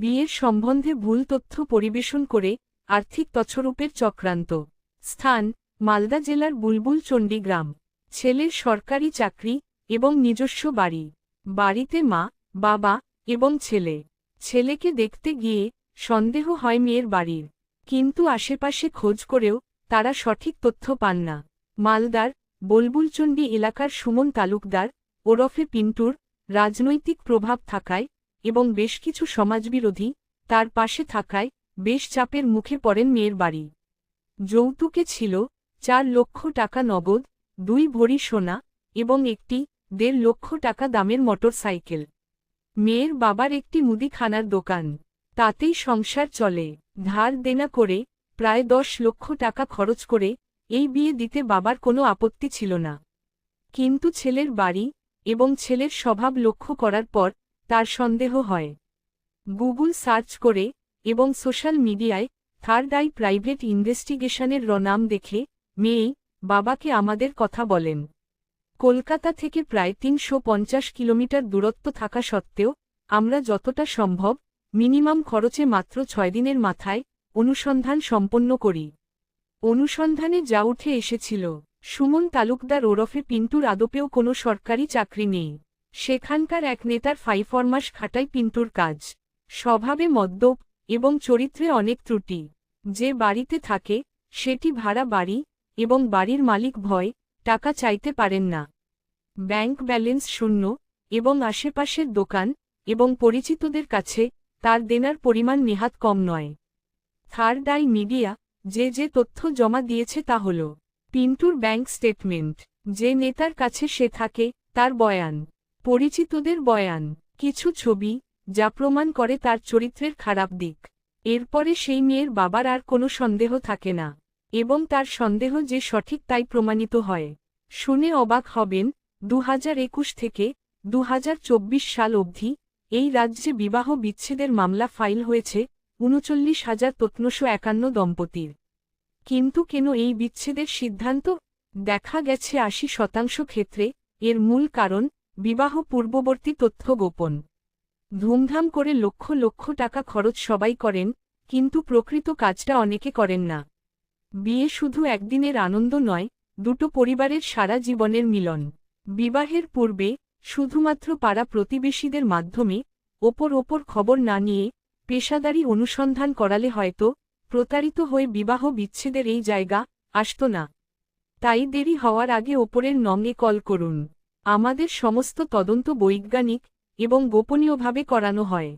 বিয়ের সম্বন্ধে ভুল তথ্য পরিবেশন করে আর্থিক তছরূপের চক্রান্ত। স্থান: মালদা জেলার বুলবুল চণ্ডী গ্রাম। ছেলের সরকারি চাকরি এবং নিজস্ব বাড়ি। বাড়িতে মা, বাবা এবং ছেলে। ছেলেকে দেখতে গিয়ে সন্দেহ হয় মেয়ের বাড়ির, কিন্তু আশেপাশে খোঁজ করেও তারা সঠিক তথ্য পান না। মালদার বুলবুলচণ্ডী এলাকার সুমন তালুকদার ওরফে পিন্টুর রাজনৈতিক প্রভাব থাকায় এবং বেশ কিছু সমাজবিরোধী তার পাশে থাকায় বেশ চাপের মুখে পড়েন মেয়ের বাড়ি। যৌতুকে ছিল 4 লক্ষ টাকা নগদ, 2 ভরি সোনা এবং একটি 1.5 লক্ষ টাকা দামের মোটরসাইকেল। মেয়ের বাবার একটি মুদিখানার দোকান, তাতেই সংসার চলে। ধার দেনা করে প্রায় 10 লক্ষ টাকা খরচ করে এই বিয়ে দিতে বাবার কোনো আপত্তি ছিল না। কিন্তু ছেলের বাড়ি এবং ছেলের স্বভাব লক্ষ্য করার পর তার সন্দেহ হয়। গুগল সার্চ করে এবং সোশ্যাল মিডিয়ায় থার্ড আই প্রাইভেট ইনভেস্টিগেশনের নাম দেখে মেয়েই বাবাকে আমাদের কথা বলেন। কলকাতা থেকে প্রায় 350 কিলোমিটার দূরত্ব থাকা সত্ত্বেও আমরা যতটা সম্ভব মিনিমাম খরচে মাত্র 6 দিনের মাথায় অনুসন্ধান সম্পন্ন করি। অনুসন্ধানে যা উঠে এসেছিল, সুমন তালুকদার ওরফে পিন্টুর আদপেও কোনো সরকারি চাকরি নেই। সেখানকার এক নেতার ফাইফরমাস খাটায় পিন্টুর কাজ। স্বভাবে মদ্যপ এবং চরিত্রে অনেক ত্রুটি। যে বাড়িতে থাকে সেটি ভাড়া বাড়ি এবং বাড়ির মালিক ভয় টাকা চাইতে পারেন না। ব্যাংক ব্যালেন্স শূন্য এবং আশেপাশের দোকান এবং পরিচিতদের কাছে তার দেনার পরিমাণ নেহাত কম নয়। থার্ড আই মিডিয়া যে তথ্য জমা দিয়েছে তা হল পিন্টুর ব্যাংক স্টেটমেন্ট, যে নেতার কাছে সে থাকে তার বয়ান, পরিচিতদের বয়ান, কিছু ছবি যা প্রমাণ করে তার চরিত্রের খারাপ দিক। এরপরে সেই মেয়ের বাবার আর কোনো সন্দেহ থাকে না এবং তার সন্দেহ যে সঠিক তাই প্রমাণিত হয়। শুনে অবাক হবেন, 2021 থেকে 2024 সাল অবধি এই রাজ্যে বিবাহ বিচ্ছেদের মামলা ফাইল হয়েছে 39,351 দম্পতির। কিন্তু কেন এই বিচ্ছেদের সিদ্ধান্ত? দেখা গেছে 80% ক্ষেত্রে এর মূল কারণ বিবাহ পূর্ববর্তী তথ্য গোপন। ধুমধাম করে লক্ষ লক্ষ টাকা খরচ সবাই করেন, কিন্তু প্রকৃত কাজটা অনেকে করেন না। বিয়ে শুধু একদিনের আনন্দ নয়, দুটো পরিবারের সারা জীবনের মিলন। বিবাহের পূর্বে শুধুমাত্র পাড়া প্রতিবেশীদের মাধ্যমে ওপর খবর না নিয়ে পেশাদারি অনুসন্ধান করালে হয়তো প্রতারিত হয়ে বিবাহ বিচ্ছেদের এই জায়গা আসত না। তাই দেরি হওয়ার আগে ওপরের নঙে কল করুন। আমাদের সমস্ত তদন্ত বৈজ্ঞানিক এবং গোপনীয়ভাবে করানো হয়।